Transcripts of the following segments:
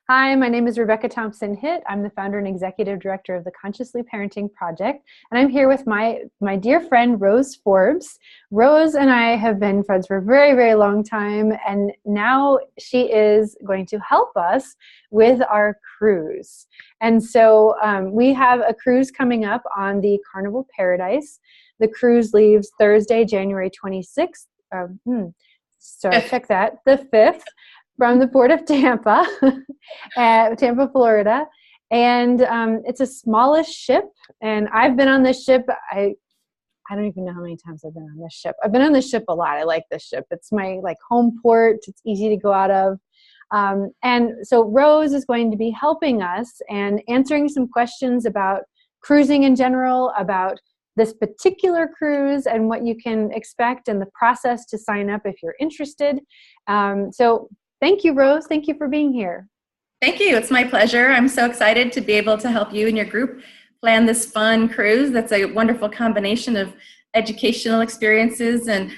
Hi, my name is Rebecca Thompson-Hitt. I'm the founder and executive director of the Consciously Parenting Project, and I'm here with my dear friend Rose Forbes. Rose and I have been friends for a very, very long time, and now she is going to help us with our cruise. And so we have a cruise coming up on the Carnival Paradise. The cruise leaves Thursday, January 26th. Check that, the 5th. From the Port of Tampa, Tampa, Florida. And it's a smallish ship. And I've been on this ship. I don't even know how many times I've been on this ship. I've been on this ship a lot. I like this ship. It's my home port. It's easy to go out of. And so Rose is going to be helping us and answering some questions about cruising in general, about this particular cruise and what you can expect and the process to sign up if you're interested. So thank you, Rose. Thank you for being here. Thank you. It's my pleasure. I'm so excited to be able to help you and your group plan this fun cruise. That's a wonderful combination of educational experiences and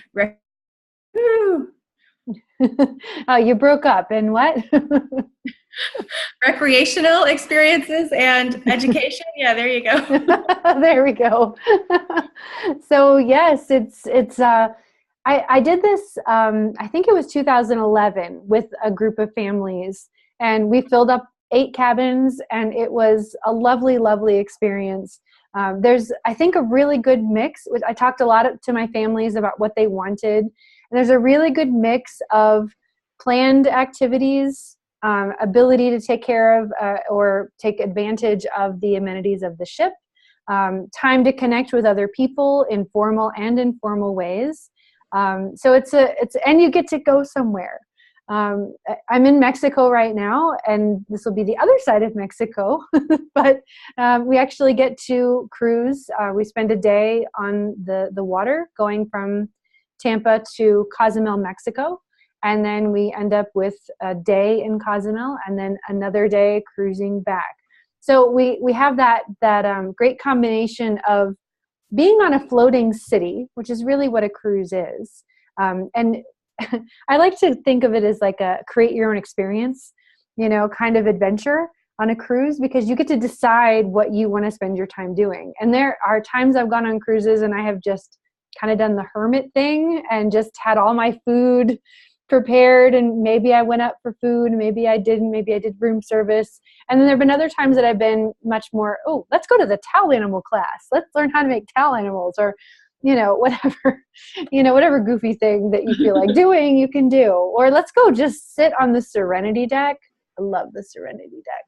Oh, you broke up. And what? recreational experiences and education. Yeah, there you go. There we go. So yes, I did this, I think it was 2011 with a group of families, and we filled up 8 cabins, and it was a lovely, lovely experience. There's, I think, a really good mix. I talked a lot to my families about what they wanted, and there's a really good mix of planned activities, ability to take care of or take advantage of the amenities of the ship, time to connect with other people in formal and informal ways. So and you get to go somewhere. I'm in Mexico right now, and this will be the other side of Mexico, but we actually get to cruise. We spend a day on the water going from Tampa to Cozumel, Mexico, and then we end up with a day in Cozumel and then another day cruising back. So we have that great combination of being on a floating city, which is really what a cruise is. And I like to think of it as like a create your own experience, kind of adventure on a cruise, because you get to decide what you want to spend your time doing. And there are times I've gone on cruises and I have just kind of done the hermit thing and just had all my food prepared, and maybe I went up for food, maybe I didn't, maybe I did room service. And then there have been other times that I've been much more, let's go to the towel animal class. Let's learn how to make towel animals, or, whatever, whatever goofy thing that you feel like doing, you can do. Or let's go just sit on the Serenity deck. I love the Serenity deck.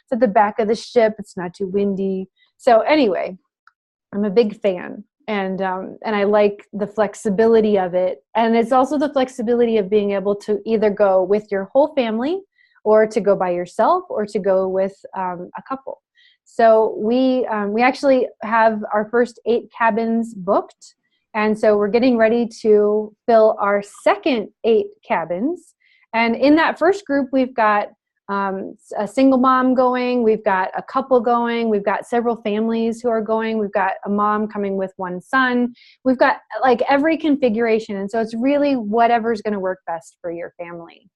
It's at the back of the ship. It's not too windy. So anyway, I'm a big fan. And I like the flexibility of it. And it's also the flexibility of being able to either go with your whole family, or to go by yourself, or to go with a couple. So we actually have our first 8 cabins booked. And so we're getting ready to fill our second 8 cabins. And in that first group, we've got a single mom going, we've got a couple going, we've got several families who are going, we've got a mom coming with one son, we've got like every configuration. And so it's really whatever's going to work best for your family.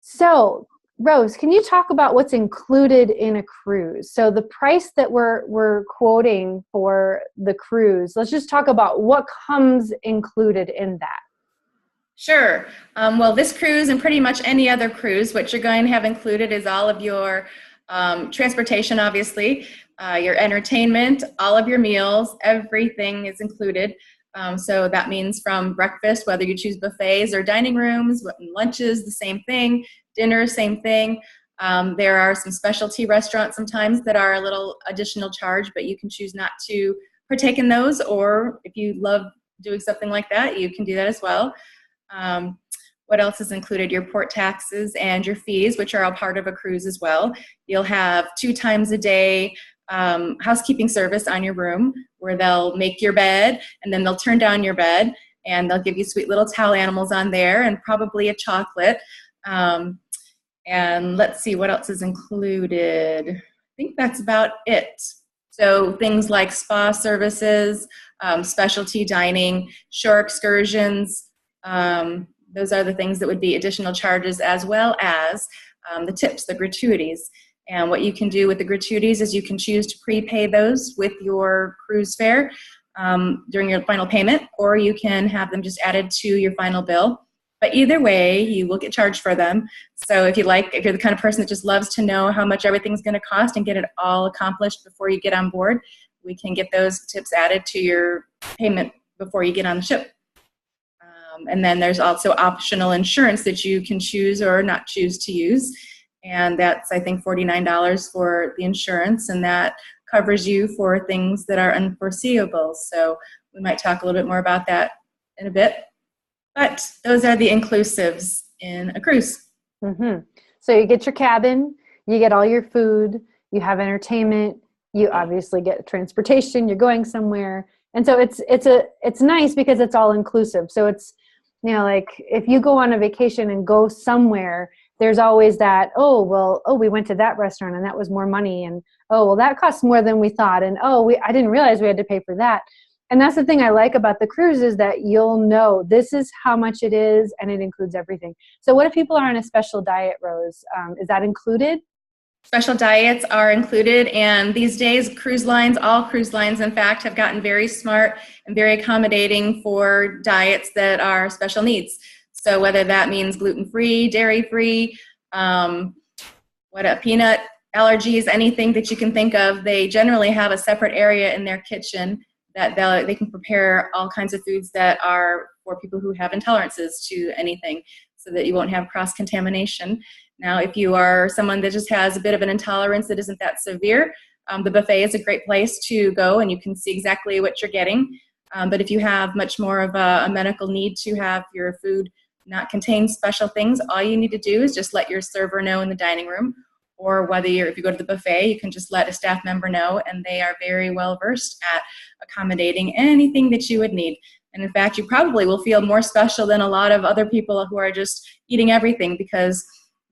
So Rose, can you talk about what's included in a cruise? So the price that we're quoting for the cruise, let's just talk about what comes included in that. Sure. Well, this cruise and pretty much any other cruise, what you're going to have included is all of your transportation, obviously, your entertainment, all of your meals, everything is included. So that means from breakfast, whether you choose buffets or dining rooms, lunches, the same thing, dinner, same thing. There are some specialty restaurants sometimes that are a little additional charge, but you can choose not to partake in those, or if you love doing something like that, you can do that as well. What else is included? Your port taxes and your fees, which are all part of a cruise as well. You'll have 2 times a day housekeeping service on your room, where they'll make your bed, and then they'll turn down your bed, and they'll give you sweet little towel animals on there, and probably a chocolate. And let's see what else is included. I think that's about it. So things like spa services, specialty dining, shore excursions, those are the things that would be additional charges, as well as the tips, the gratuities. And what you can do with the gratuities is you can choose to prepay those with your cruise fare during your final payment, or you can have them just added to your final bill. But either way, you will get charged for them. So if you're the kind of person that just loves to know how much everything's going to cost and get it all accomplished before you get on board, we can get those tips added to your payment before you get on the ship. And then there's also optional insurance that you can choose or not choose to use. And that's, I think, $49 for the insurance, and that covers you for things that are unforeseeable. So we might talk a little bit more about that in a bit. But those are the inclusives in a cruise. Mm-hmm. So you get your cabin, you get all your food, you have entertainment, you obviously get transportation, you're going somewhere. And so it's nice because it's all inclusive. So it's, like if you go on a vacation and go somewhere, there's always that, we went to that restaurant and that was more money. And, that costs more than we thought. And, I didn't realize we had to pay for that. And that's the thing I like about the cruise is that you'll know this is how much it is, and it includes everything. So what if people are on a special diet, Rose? Is that included? Special diets are included, and these days all cruise lines, in fact, have gotten very smart and very accommodating for diets that are special needs. So whether that means gluten-free, dairy-free, peanut allergies, anything that you can think of, they generally have a separate area in their kitchen that they can prepare all kinds of foods that are for people who have intolerances to anything, so that you won't have cross-contamination. Now, if you are someone that just has a bit of an intolerance that isn't that severe, the buffet is a great place to go, and you can see exactly what you're getting. But if you have much more of a medical need to have your food not contain special things, all you need to do is just let your server know in the dining room, or if you go to the buffet, you can just let a staff member know, and they are very well versed at accommodating anything that you would need. And in fact, you probably will feel more special than a lot of other people who are just eating everything, because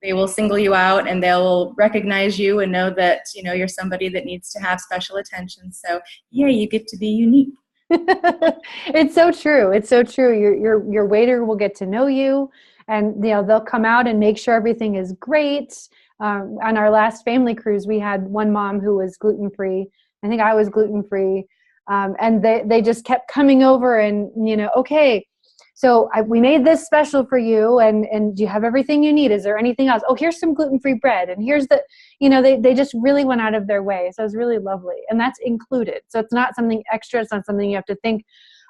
they will single you out and they'll recognize you and know that, you're somebody that needs to have special attention. So yeah, you get to be unique. It's so true. It's so true. Your waiter will get to know you, and they'll come out and make sure everything is great. On our last family cruise, we had one mom who was gluten-free. I think I was gluten-free. And they just kept coming over and, okay, so we made this special for you, and do you have everything you need? Is there anything else? Oh, here's some gluten-free bread. And here's they just really went out of their way. So it was really lovely. And that's included. So it's not something extra. It's not something you have to think,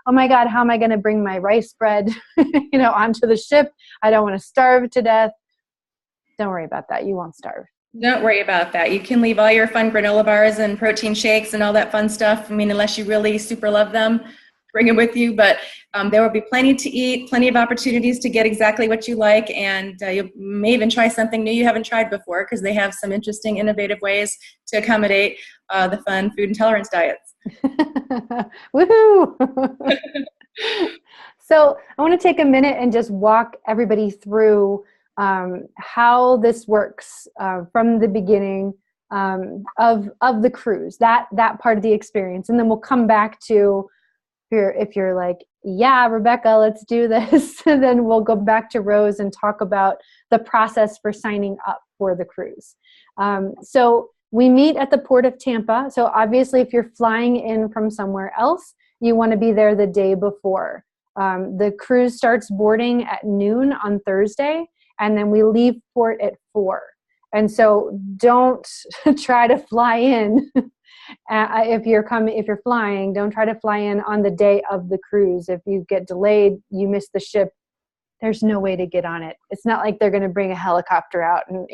oh my God, how am I going to bring my rice bread, onto the ship? I don't want to starve to death. Don't worry about that. You won't starve. Don't worry about that. You can leave all your fun granola bars and protein shakes and all that fun stuff. Unless you really super love them, bring it with you. But there will be plenty to eat, plenty of opportunities to get exactly what you like. And you may even try something new you haven't tried before, because they have some interesting, innovative ways to accommodate the fun food intolerance diets. Woohoo! So I want to take a minute and just walk everybody through how this works from the beginning of the cruise, that part of the experience. And then we'll come back to, if you're like, yeah, Rebecca, let's do this. And then we'll go back to Rose and talk about the process for signing up for the cruise. So we meet at the Port of Tampa. So obviously, if you're flying in from somewhere else, you want to be there the day before. The cruise starts boarding at noon on Thursday, and then we leave port at 4. And so don't try to fly in. If you're flying, don't try to fly in on the day of the cruise. If you get delayed, you miss the ship, there's no way to get on it. It's not like they're going to bring a helicopter out and,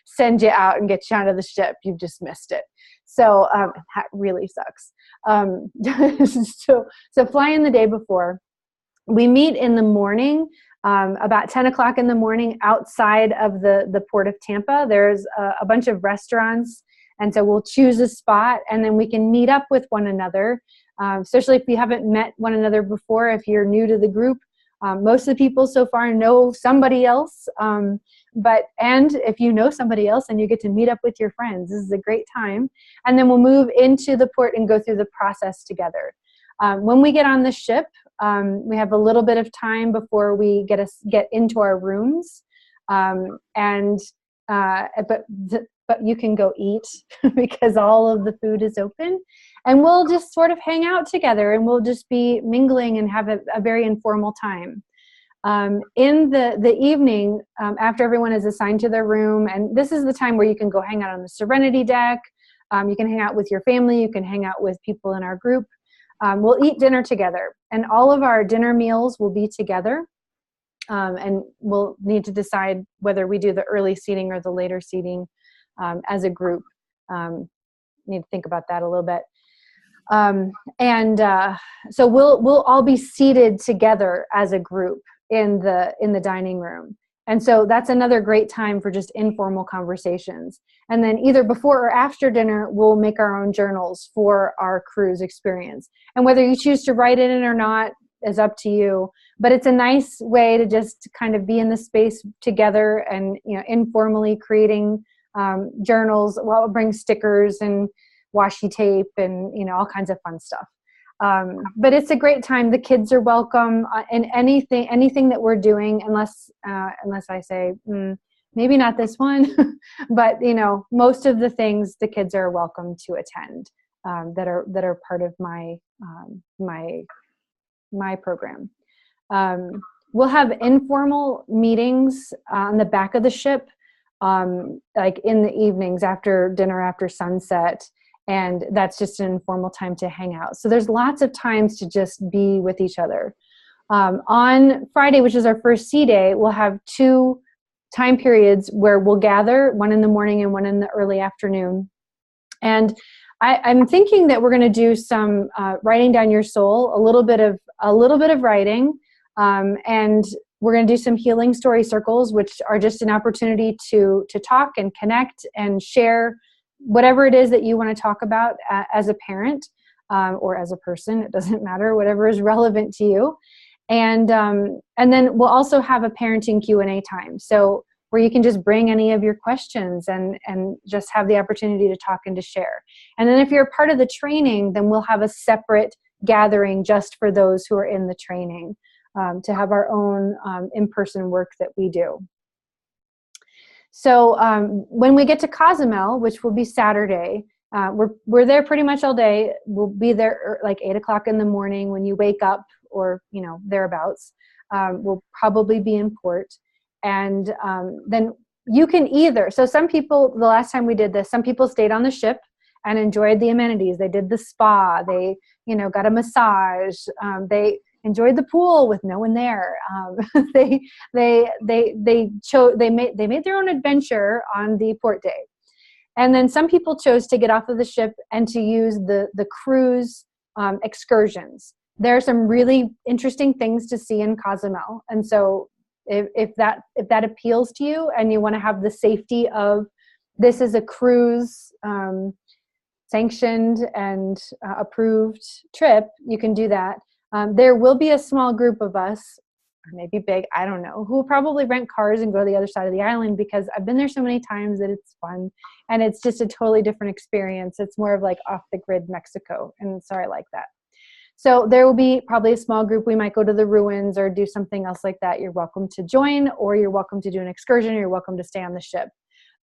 send you out and get you onto the ship. You've just missed it. So that really sucks. So fly in the day before. We meet in the morning, about 10 o'clock in the morning outside of the Port of Tampa. There's a bunch of restaurants. And so we'll choose a spot, and then we can meet up with one another, especially if you haven't met one another before. If you're new to the group, most of the people so far know somebody else. And if you know somebody else and you get to meet up with your friends, this is a great time. And then we'll move into the port and go through the process together. When we get on the ship, we have a little bit of time before we get into our rooms. And but you can go eat because all of the food is open, and we'll just sort of hang out together, and we'll just be mingling and have a very informal time. In the evening, after everyone is assigned to their room, and this is the time where you can go hang out on the Serenity deck. You can hang out with your family. You can hang out with people in our group. We'll eat dinner together, and all of our dinner meals will be together. And we'll need to decide whether we do the early seating or the later seating as a group. Need to think about that a little bit. So we'll all be seated together as a group in the dining room. And so that's another great time for just informal conversations. And then either before or after dinner, we'll make our own journals for our cruise experience. And whether you choose to write it in or not is up to you. But it's a nice way to just kind of be in the space together and, informally creating journals. Well, we'll bring stickers and washi tape and, all kinds of fun stuff. But it's a great time. The kids are welcome in anything that we're doing, unless I say, maybe not this one, but most of the things the kids are welcome to attend that are part of my program. We'll have informal meetings on the back of the ship, like in the evenings after dinner, after sunset. And that's just an informal time to hang out. So there's lots of times to just be with each other. On Friday, which is our first sea day, we'll have 2 time periods where we'll gather, one in the morning and one in the early afternoon. And I'm thinking that we're going to do some writing down your soul, a little bit of writing, and we're going to do some healing story circles, which are just an opportunity to talk and connect and share whatever it is that you want to talk about as a parent or as a person. It doesn't matter, whatever is relevant to you. And then we'll also have a parenting Q&A time. So where you can just bring any of your questions and just have the opportunity to talk and to share. And then if you're a part of the training, then we'll have a separate gathering just for those who are in the training to have our own in-person work that we do. So when we get to Cozumel, which will be Saturday, we're there pretty much all day. We'll be there like 8 o'clock in the morning when you wake up, or thereabouts. We'll probably be in port. And then you can either, so some people, the last time we did this, some people stayed on the ship and enjoyed the amenities. They did the spa, they got a massage, they enjoyed the pool with no one there. They made their own adventure on the port day. And then some people chose to get off of the ship and to use the cruise excursions. There are some really interesting things to see in Cozumel. And so if that appeals to you and you want to have the safety of this is a cruise sanctioned and approved trip, you can do that. There will be a small group of us, or maybe big, I don't know, who will probably rent cars and go to the other side of the island, because I've been there so many times that it's fun and it's just a totally different experience. It's more of like off the grid Mexico, and so I like that. So there will be probably a small group. We might go to the ruins or do something else like that. You're welcome to join, or you're welcome to do an excursion, or you're welcome to stay on the ship.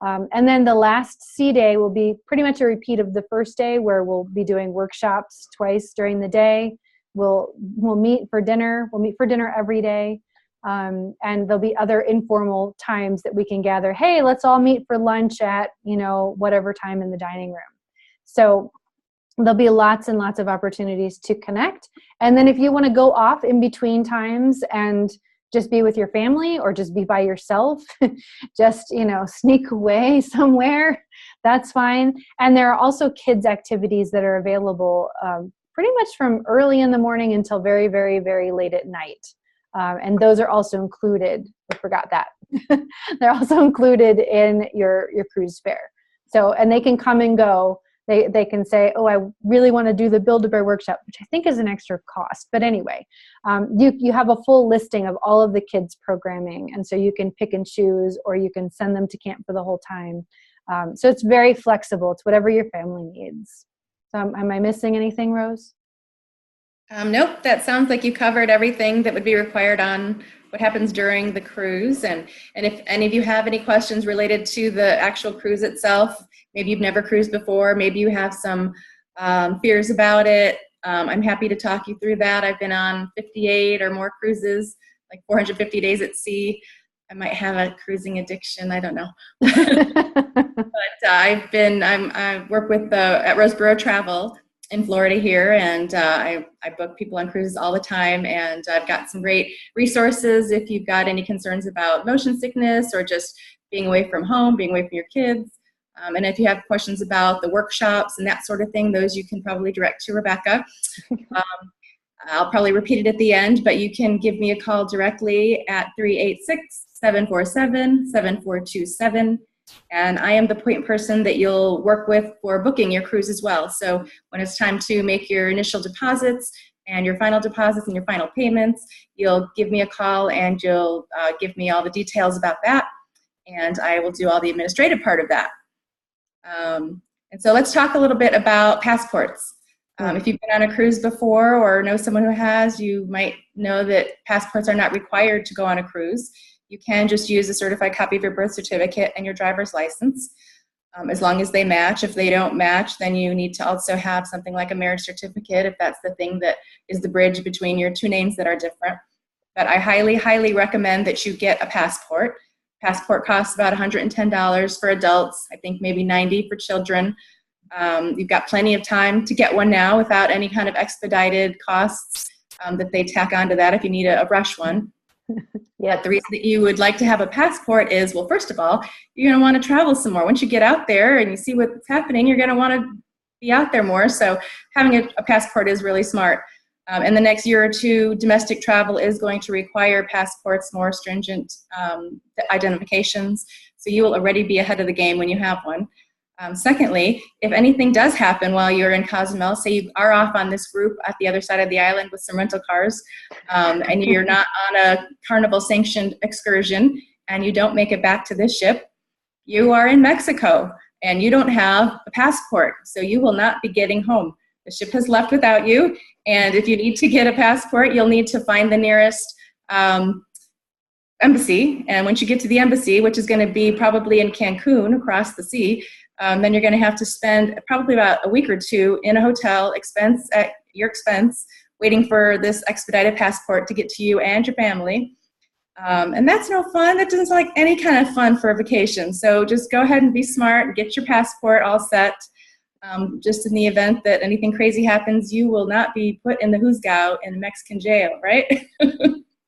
And then the last sea day will be pretty much a repeat of the first day, where we'll be doing workshops twice during the day. We'll meet for dinner. We'll meet for dinner every day. And there'll be other informal times that we can gather. Hey, let's all meet for lunch at, whatever time in the dining room. So there'll be lots and lots of opportunities to connect. And then if you want to go off in between times and just be with your family, or just be by yourself, just, sneak away somewhere, that's fine. And there are also kids activities that are available pretty much from early in the morning until very, very, very late at night. And those are also included. I forgot that. They're also included in your cruise fare. So, and they can come and go. They can say, oh, I really want to do the Build-A-Bear workshop, which I think is an extra cost. But anyway, you have a full listing of all of the kids' programming. And so you can pick and choose, or you can send them to camp for the whole time. So it's very flexible. It's whatever your family needs. So am I missing anything, Rose? Nope, that sounds like you covered everything that would be required on what happens during the cruise. And if any of you have any questions related to the actual cruise itself, maybe you've never cruised before, maybe you have some fears about it, I'm happy to talk you through that. I've been on 58 or more cruises, like 450 days at sea. I might have a cruising addiction. I don't know. But I work with at Roseboro Travel in Florida here, and I book people on cruises all the time, and I've got some great resources if you've got any concerns about motion sickness or just being away from home, being away from your kids. And if you have questions about the workshops and that sort of thing, those you can probably direct to Rebecca. I'll probably repeat it at the end, but you can give me a call directly at 386-747-7427. And I am the point person that you'll work with for booking your cruise as well. So when it's time to make your initial deposits and your final deposits and your final payments, you'll give me a call and you'll give me all the details about that. And I will do all the administrative part of that. And so let's talk a little bit about passports. If you've been on a cruise before or know someone who has, you might know that passports are not required to go on a cruise. You can just use a certified copy of your birth certificate and your driver's license, as long as they match. If they don't match, then you need to also have something like a marriage certificate, if that's the thing that is the bridge between your two names that are different. But I highly, highly recommend that you get a passport. Passport costs about $110 for adults, I think maybe $90 for children. You've got plenty of time to get one now without any kind of expedited costs that they tack onto that if you need a rush one. Yeah. The reason that you would like to have a passport is, well, first of all, you're going to want to travel some more. Once you get out there and you see what's happening, you're going to want to be out there more. So having a passport is really smart. In the next year or two, domestic travel is going to require passports, more stringent identifications. So you will already be ahead of the game when you have one. Secondly, if anything does happen while you're in Cozumel, say you are off on this group at the other side of the island with some rental cars, and you're not on a Carnival sanctioned excursion, and you don't make it back to this ship, you are in Mexico and you don't have a passport, so you will not be getting home. The ship has left without you, and if you need to get a passport, you'll need to find the nearest embassy. And once you get to the embassy, which is going to be probably in Cancun across the sea, then you're going to have to spend probably about a week or two in a hotel, at your expense, waiting for this expedited passport to get to you and your family. And that's no fun. That doesn't sound like any kind of fun for a vacation. So just go ahead and be smart and get your passport all set. Just in the event that anything crazy happens, you will not be put in the Juzgado in Mexican jail, right?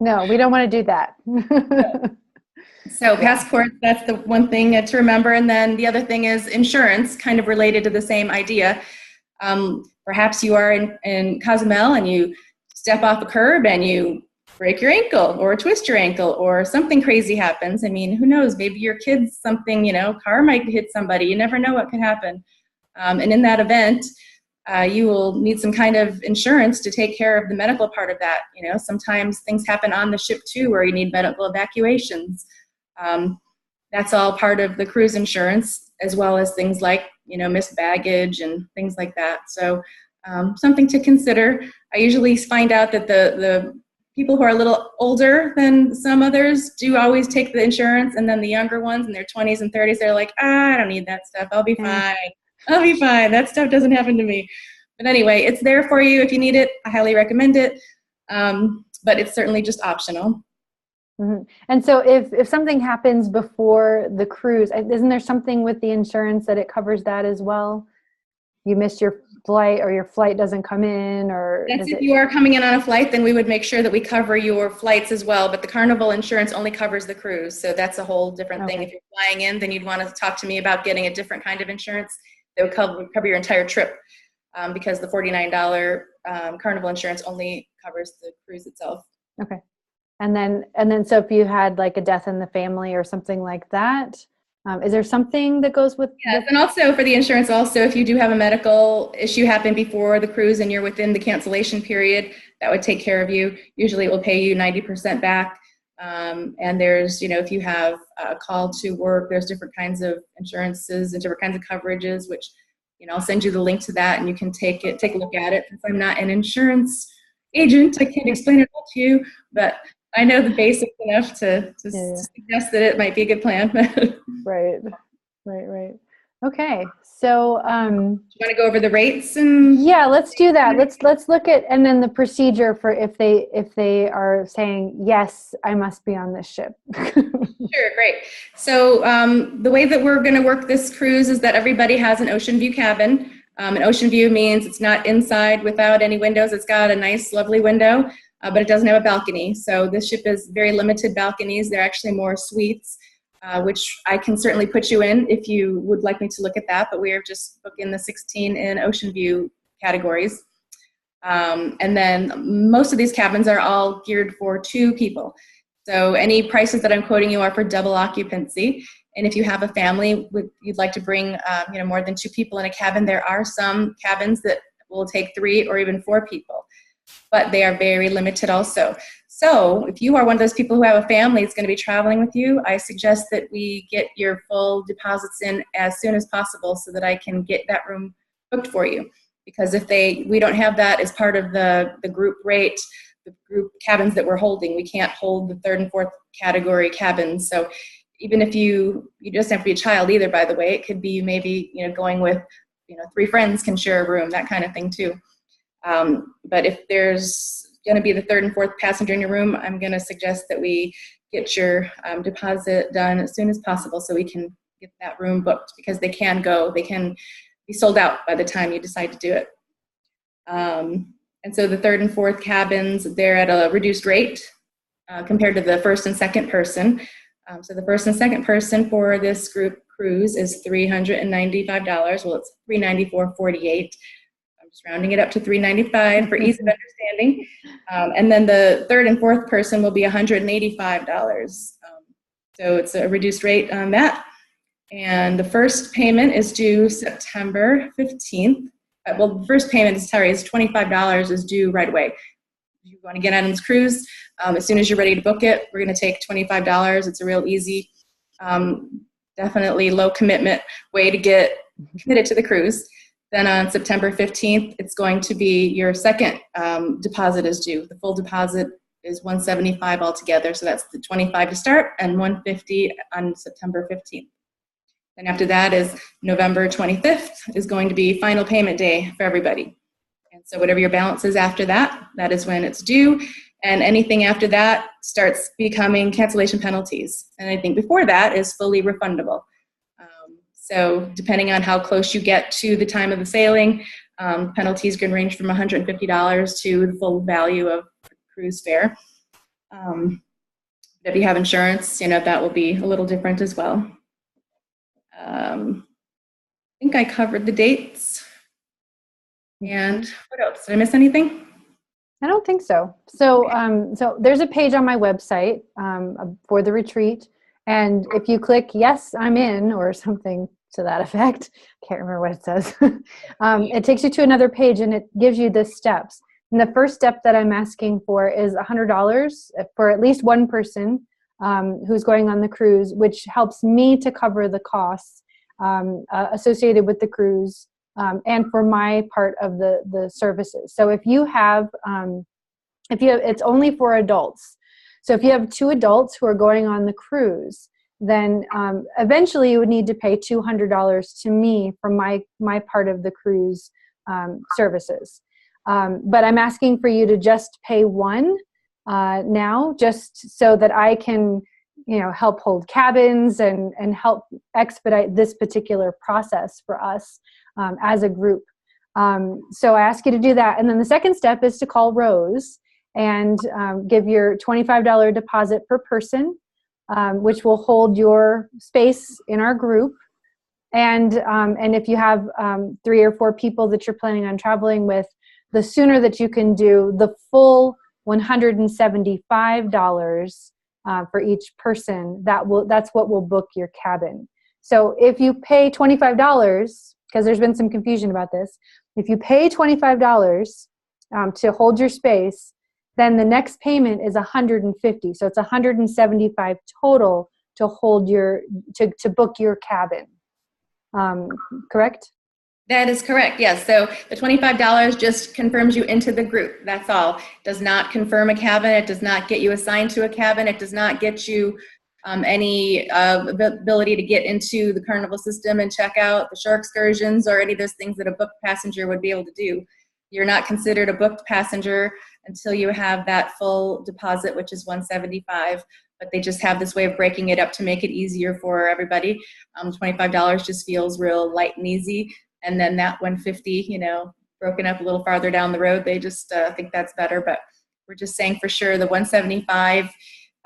No, we don't want to do that. So passports, that's the one thing to remember. And then the other thing is insurance, kind of related to the same idea. Perhaps you are in Cozumel and you step off a curb and you break your ankle or twist your ankle or something crazy happens. I mean, who knows? Maybe your kid's something, car might hit somebody. You never know what could happen. And in that event, you will need some kind of insurance to take care of the medical part of that. Sometimes things happen on the ship too, where you need medical evacuations. That's all part of the cruise insurance, as well as things like, missed baggage and things like that. So something to consider. I usually find out that the people who are a little older than some others do always take the insurance, and then the younger ones in their 20s and 30s, they're like, I don't need that stuff. I'll be fine. I'll be fine. That stuff doesn't happen to me. But anyway, it's there for you if you need it. I highly recommend it. But it's certainly just optional. Mm-hmm. And so if something happens before the cruise, isn't there something with the insurance that it covers that as well? You missed your flight or your flight doesn't come in, or if you are coming in on a flight, then we would make sure that we cover your flights as well. But the Carnival insurance only covers the cruise. So that's a whole different thing. If you're flying in, then you'd want to talk to me about getting a different kind of insurance that would cover your entire trip, because the $49 Carnival insurance only covers the cruise itself. Okay. And then so if you had like a death in the family or something like that, is there something that goes with? Yes, and also for the insurance, also if you do have a medical issue happen before the cruise and you're within the cancellation period, that would take care of you. Usually it will pay you 90% back. And there's, if you have a call to work, there's different kinds of insurances and different kinds of coverages, which, I'll send you the link to that and you can take a look at it. Since I'm not an insurance agent, I can't explain it all to you, but I know the basics enough to Yeah, yeah. suggest that it might be a good plan. Do Right. Right, right. Okay. So, you want to go over the rates and? yeah, let's do that. Let's look at, and then the procedure for if they are saying, yes, I must be on this ship. Sure, great. So the way that we're going to work this cruise is that everybody has an ocean view cabin. An ocean view means it's not inside without any windows. It's got a nice, lovely window, but it doesn't have a balcony. So this ship is very limited balconies. They're actually more suites, which I can certainly put you in if you would like me to look at that. But we are just booking the 16 in ocean view categories. And then most of these cabins are all geared for 2 people. So any prices that I'm quoting you are for double occupancy. And if you have a family, you'd like to bring more than 2 people in a cabin, there are some cabins that will take 3 or even 4 people, but they are very limited also. So if you are one of those people who have a family that's going to be traveling with you, I suggest that we get your full deposits in as soon as possible so that I can get that room booked for you. Because if we don't have that as part of the group rate, the group cabins that we're holding, we can't hold the 3rd and 4th category cabins. So even if you doesn't have to be a child either, by the way, it could be maybe going with 3 friends can share a room, that kind of thing too. But if there's going to be the 3rd and 4th passenger in your room, I'm going to suggest that we get your deposit done as soon as possible so we can get that room booked, because they can be sold out by the time you decide to do it. And so the 3rd and 4th cabins, they're at a reduced rate compared to the 1st and 2nd person. So the 1st and 2nd person for this group cruise is $395. Well, it's $394.48. I'm just rounding it up to $395 for ease of understanding. And then the 3rd and 4th person will be $185. So it's a reduced rate on that. And the first payment is due September 15th. Well, the first payment is $25 is due right away. If you want to get on this cruise, as soon as you're ready to book it, we're going to take $25. It's a real easy, definitely low commitment way to get committed to the cruise. Then on September 15th, it's going to be your second deposit is due. The full deposit is $175 altogether. So that's the $25 to start and $150 on September 15th. And after that is November 25th is going to be final payment day for everybody. And so whatever your balance is after that, that is when it's due. And anything after that starts becoming cancellation penalties. And anything before that is fully refundable. So depending on how close you get to the time of the sailing, penalties can range from $150 to the full value of cruise fare. If you have insurance, that will be a little different as well. I think I covered the dates. And what else? Did I miss anything? I don't think so. So, so there's a page on my website for the retreat, and if you click "Yes, I'm in" or something to that effect, can't remember what it says. It takes you to another page, and it gives you the steps. And the first step that I'm asking for is $100 for at least one person who's going on the cruise, which helps me to cover the costs associated with the cruise and for my part of the services. So if you have, it's only for adults. So if you have 2 adults who are going on the cruise, then eventually you would need to pay $200 to me for my part of the cruise services. But I'm asking for you to just pay one now, just so that I can, help hold cabins and help expedite this particular process for us as a group. So I ask you to do that. And then the second step is to call Rose and give your $25 deposit per person, which will hold your space in our group. And if you have 3 or 4 people that you're planning on traveling with, the sooner that you can do the full $175 for each person, that's what will book your cabin. So if you pay $25, because there's been some confusion about this, if you pay $25 to hold your space, then the next payment is $150. So it's $175 total to hold to book your cabin. Correct? That is correct, yes. So the $25 just confirms you into the group. That's all. It does not confirm a cabin. It does not get you assigned to a cabin. It does not get you any ability to get into the Carnival system and check out the shore excursions or any of those things that a booked passenger would be able to do. You're not considered a booked passenger until you have that full deposit, which is $175. But they just have this way of breaking it up to make it easier for everybody. $25 just feels real light and easy. And then that 150, broken up a little farther down the road, they just think that's better. But we're just saying for sure the 175,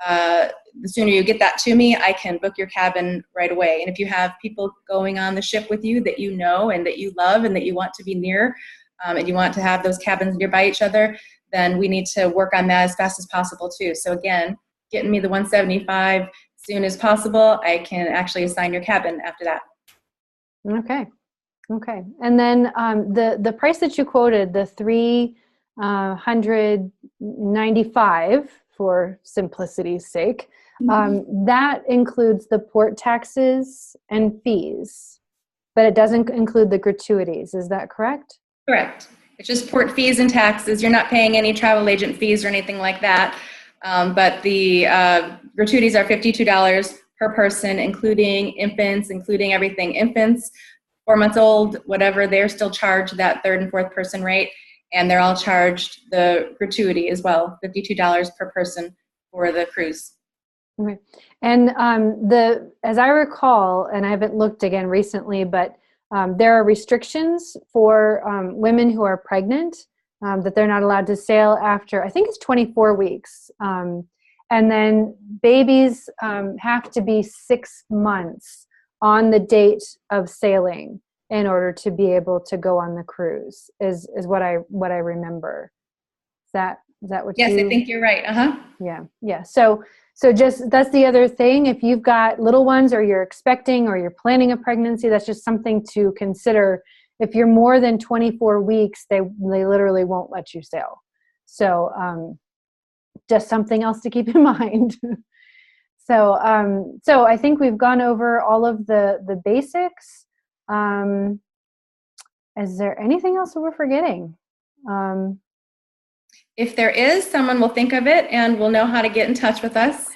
the sooner you get that to me, I can book your cabin right away. And if you have people going on the ship with you that you know and that you love and that you want to be near, and you want to have those cabins nearby each other, then we need to work on that as fast as possible too. So again, getting me the 175 as soon as possible, I can actually assign your cabin after that. Okay. And then the price that you quoted, the $395 for simplicity's sake, that includes the port taxes and fees, but it doesn't include the gratuities. Is that correct? Correct. It's just port fees and taxes. You're not paying any travel agent fees or anything like that. But the gratuities are $52 per person, including infants, including everything. Infants, 4 months old, whatever, they're still charged that third and fourth person rate, and they're all charged the gratuity as well, $52 per person for the cruise. Okay. And as I recall, and I haven't looked again recently, but there are restrictions for women who are pregnant, that they're not allowed to sail after, I think it's 24 weeks. And then babies have to be 6 months on the date of sailing in order to be able to go on the cruise, is what I remember. Is that what yes, you? Yes, I think you're right. Yeah. So just, that's the other thing. If you've got little ones or you're expecting or you're planning a pregnancy, that's just something to consider. If you're more than 24 weeks, they literally won't let you sail. So just something else to keep in mind. So I think we've gone over all of the basics. Is there anything else that we're forgetting? If there is, someone will think of it and will know how to get in touch with us.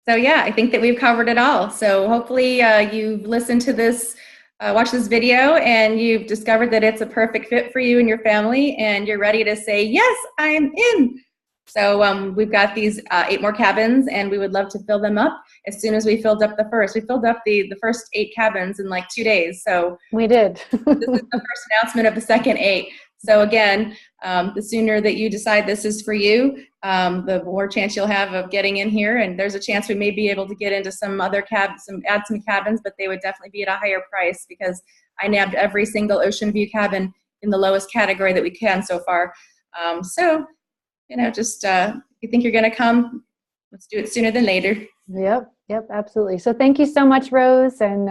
So yeah, I think that we've covered it all. So hopefully you've listened to this, watched this video, and you've discovered that it's a perfect fit for you and your family, and you're ready to say, yes, I'm in. So we've got these 8 more cabins, and we would love to fill them up as soon as we filled up the first. We filled up the first 8 cabins in like 2 days. So we did. This is the first announcement of the second 8. So again, the sooner that you decide this is for you, the more chance you'll have of getting in here. And there's a chance we may be able to get into some other add some cabins, but they would definitely be at a higher price because I nabbed every single ocean view cabin in the lowest category that we can so far. So, just if you think you're going to come, let's do it sooner than later. Yep, absolutely. So thank you so much, Rose. And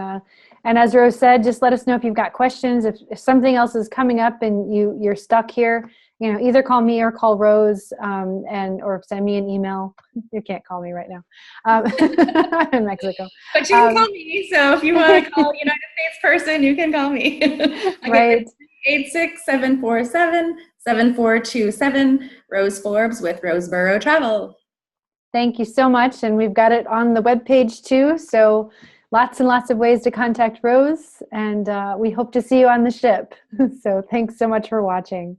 as Rose said, just let us know if you've got questions. If something else is coming up and you're stuck here, either call me or call Rose, or send me an email. You can't call me right now. I'm in Mexico. But you can call me. So if you want to call a United States person, you can call me. Right. 86747-7427. Rose Forbes with Roseboro Travel. Thank you so much. And we've got it on the webpage too. So lots and lots of ways to contact Rose. And we hope to see you on the ship. So thanks so much for watching.